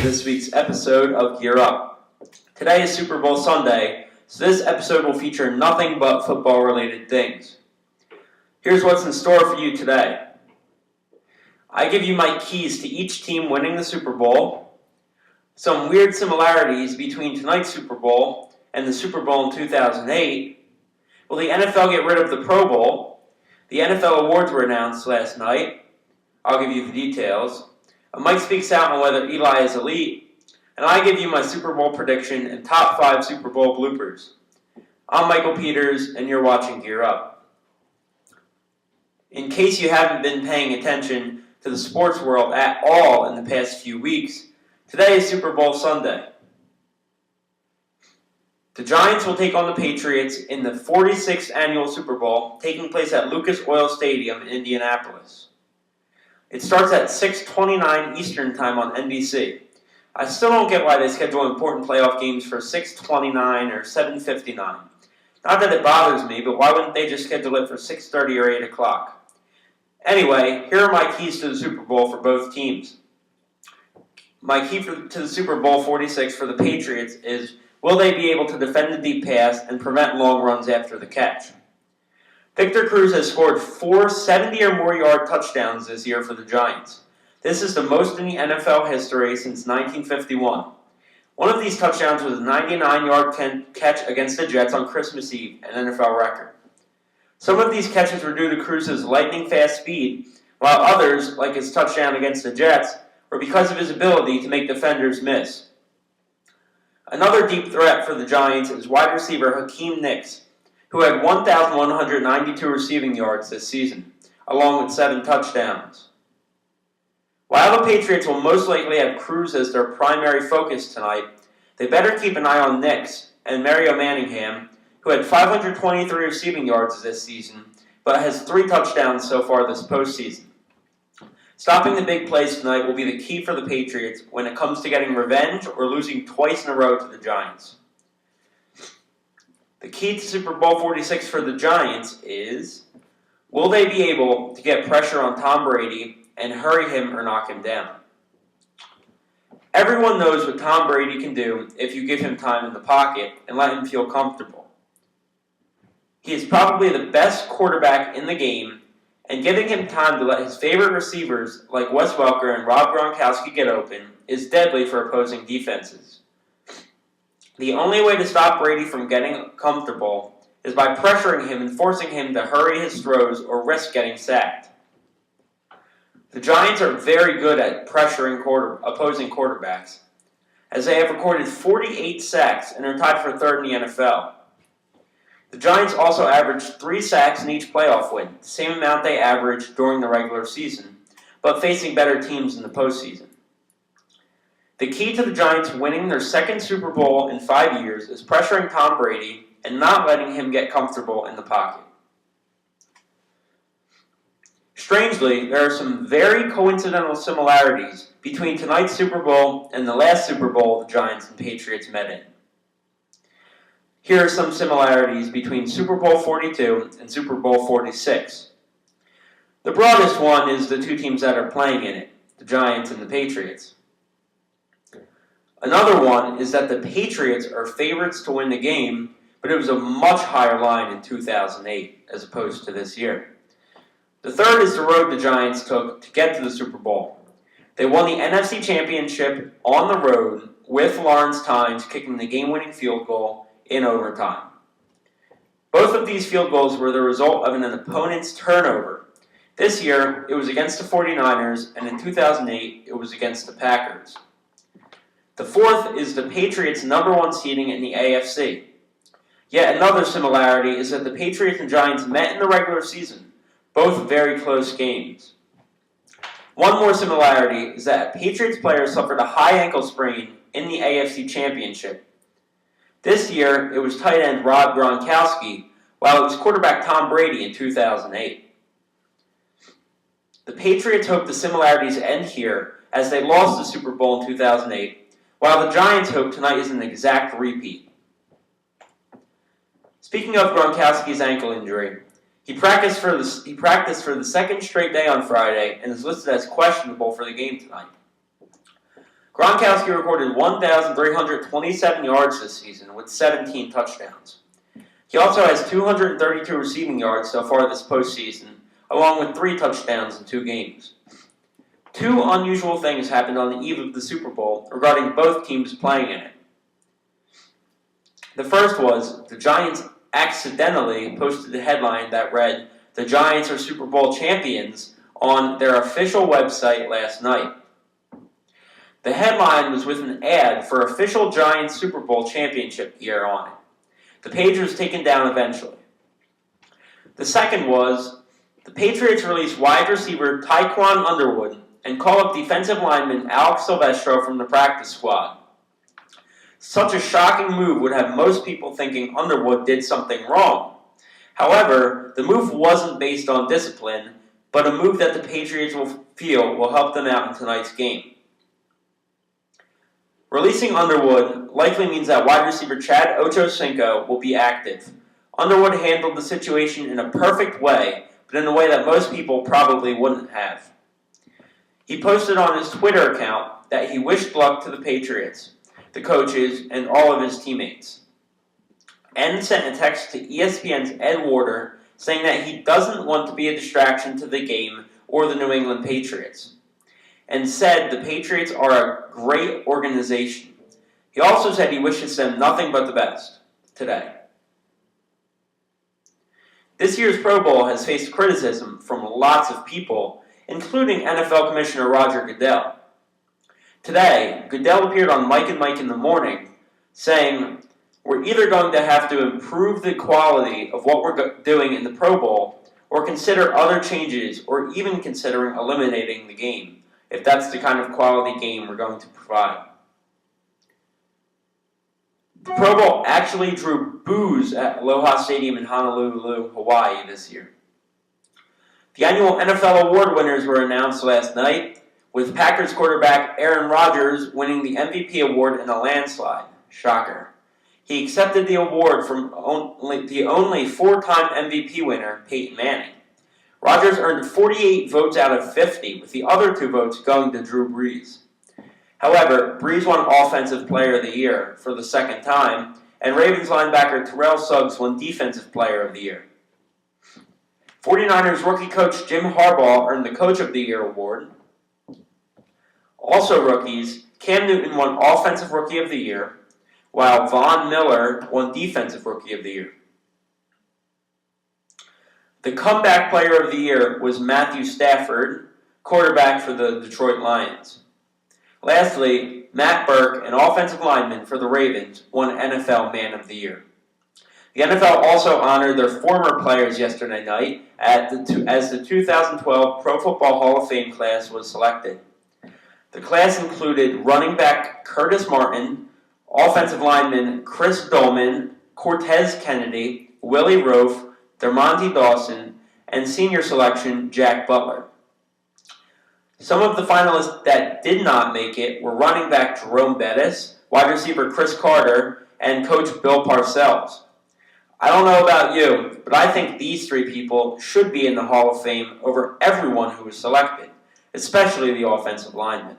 this week's episode of Gear Up. Today is Super Bowl Sunday, so this episode will feature nothing but football-related things. Here's what's in store for you today. I give you my keys to each team winning the Super Bowl, some weird similarities between tonight's Super Bowl and the Super Bowl in 2008. Will the NFL get rid of the Pro Bowl? The NFL awards were announced last night. I'll give you the details. Mike speaks out on whether Eli is elite, and I give you my Super Bowl prediction and top 5 Super Bowl bloopers. I'm Michael Peters, and you're watching Gear Up. In case you haven't been paying attention to the sports world at all in the past few weeks, today is Super Bowl Sunday. The Giants will take on the Patriots in the 46th annual Super Bowl, taking place at Lucas Oil Stadium in Indianapolis. It starts at 6:29 Eastern Time on NBC. I still don't get why they schedule important playoff games for 6:29 or 7:59. Not that it bothers me, but why wouldn't they just schedule it for 6:30 or 8 o'clock? Anyway, here are my keys to the Super Bowl for both teams. My key to the Super Bowl 46 for the Patriots is, will they be able to defend the deep pass and prevent long runs after the catch? Victor Cruz has scored 4 70 or more yard touchdowns this year for the Giants. This is the most in the NFL history since 1951. One of these touchdowns was a 99-yard catch against the Jets on Christmas Eve, an NFL record. Some of these catches were due to Cruz's lightning-fast speed, while others, like his touchdown against the Jets, were because of his ability to make defenders miss. Another deep threat for the Giants is wide receiver Hakeem Nicks, who had 1,192 receiving yards this season, along with 7 touchdowns. While the Patriots will most likely have Cruz as their primary focus tonight, they better keep an eye on Nicks and Mario Manningham, who had 523 receiving yards this season, but has 3 touchdowns so far this postseason. Stopping the big plays tonight will be the key for the Patriots when it comes to getting revenge or losing twice in a row to the Giants. The key to Super Bowl 46 for the Giants is, will they be able to get pressure on Tom Brady and hurry him or knock him down? Everyone knows what Tom Brady can do if you give him time in the pocket and let him feel comfortable. He is probably the best quarterback in the game, and giving him time to let his favorite receivers like Wes Welker and Rob Gronkowski get open is deadly for opposing defenses. The only way to stop Brady from getting comfortable is by pressuring him and forcing him to hurry his throws or risk getting sacked. The Giants are very good at pressuring opposing quarterbacks, as they have recorded 48 sacks and are tied for 3rd in the NFL. The Giants also averaged 3 sacks in each playoff win, the same amount they averaged during the regular season, but facing better teams in the postseason. The key to the Giants winning their 2nd Super Bowl in 5 years is pressuring Tom Brady and not letting him get comfortable in the pocket. Strangely, there are some very coincidental similarities between tonight's Super Bowl and the last Super Bowl the Giants and Patriots met in. Here are some similarities between Super Bowl 42 and Super Bowl 46. The broadest one is the 2 teams that are playing in it, the Giants and the Patriots. Another one is that the Patriots are favorites to win the game, but it was a much higher line in 2008 as opposed to this year. The third is the road the Giants took to get to the Super Bowl. They won the NFC Championship on the road with Lawrence Tynes kicking the game-winning field goal in overtime. Both of these field goals were the result of an opponent's turnover. This year, it was against the 49ers, and in 2008, it was against the Packers. The fourth is the Patriots' number 1 seeding in the AFC. Yet another similarity is that the Patriots and Giants met in the regular season, both very close games. One more similarity is that a Patriots player suffered a high ankle sprain in the AFC Championship. This year, it was tight end Rob Gronkowski, while it was quarterback Tom Brady in 2008. The Patriots hope the similarities end here as they lost the Super Bowl in 2008, while the Giants hope tonight is an exact repeat. Speaking of Gronkowski's ankle injury, he practiced for the 2nd straight day on Friday and is listed as questionable for the game tonight. Gronkowski recorded 1,327 yards this season with 17 touchdowns. He also has 232 receiving yards so far this postseason, along with 3 touchdowns in 2 games. 2 unusual things happened on the eve of the Super Bowl regarding both teams playing in it. The first was the Giants accidentally posted a headline that read, "The Giants are Super Bowl champions," on their official website last night. The headline was with an ad for official Giants Super Bowl championship gear on it. The page was taken down eventually. The second was, the Patriots released wide receiver Tyquan Underwood and call up defensive lineman Alex Silvestro from the practice squad. Such a shocking move would have most people thinking Underwood did something wrong. However, the move wasn't based on discipline, but a move that the Patriots will feel will help them out in tonight's game. Releasing Underwood likely means that wide receiver Chad Ochocinco will be active. Underwood handled the situation in a perfect way, but in a way that most people probably wouldn't have. He posted on his Twitter account that he wished luck to the Patriots, the coaches, and all of his teammates. And sent a text to ESPN's Ed Warder saying that he doesn't want to be a distraction to the game or the New England Patriots, and said the Patriots are a great organization. He also said he wishes them nothing but the best today. This year's Pro Bowl has faced criticism from lots of people, including NFL Commissioner Roger Goodell. Today, Goodell appeared on Mike and Mike in the Morning, saying, "We're either going to have to improve the quality of what we're doing in the Pro Bowl, or consider other changes, or even considering eliminating the game, if that's the kind of quality game we're going to provide." The Pro Bowl actually drew boos at Aloha Stadium in Honolulu, Hawaii this year. The annual NFL award winners were announced last night, with Packers quarterback Aaron Rodgers winning the MVP award in a landslide. Shocker. He accepted the award from the only 4-time MVP winner, Peyton Manning. Rodgers earned 48 votes out of 50, with the other 2 votes going to Drew Brees. However, Brees won Offensive Player of the Year for the 2nd time, and Ravens linebacker Terrell Suggs won Defensive Player of the Year. 49ers rookie coach Jim Harbaugh earned the Coach of the Year award. Also rookies, Cam Newton won Offensive Rookie of the Year, while Von Miller won Defensive Rookie of the Year. The Comeback Player of the Year was Matthew Stafford, quarterback for the Detroit Lions. Lastly, Matt Burke, an offensive lineman for the Ravens, won NFL Man of the Year. The NFL also honored their former players yesterday night as the 2012 Pro Football Hall of Fame class was selected. The class included running back Curtis Martin, offensive lineman Chris Dolman, Cortez Kennedy, Willie Roaf, Dermontti Dawson, and senior selection Jack Butler. Some of the finalists that did not make it were running back Jerome Bettis, wide receiver Chris Carter, and coach Bill Parcells. I don't know about you, but I think these 3 people should be in the Hall of Fame over everyone who was selected, especially the offensive linemen.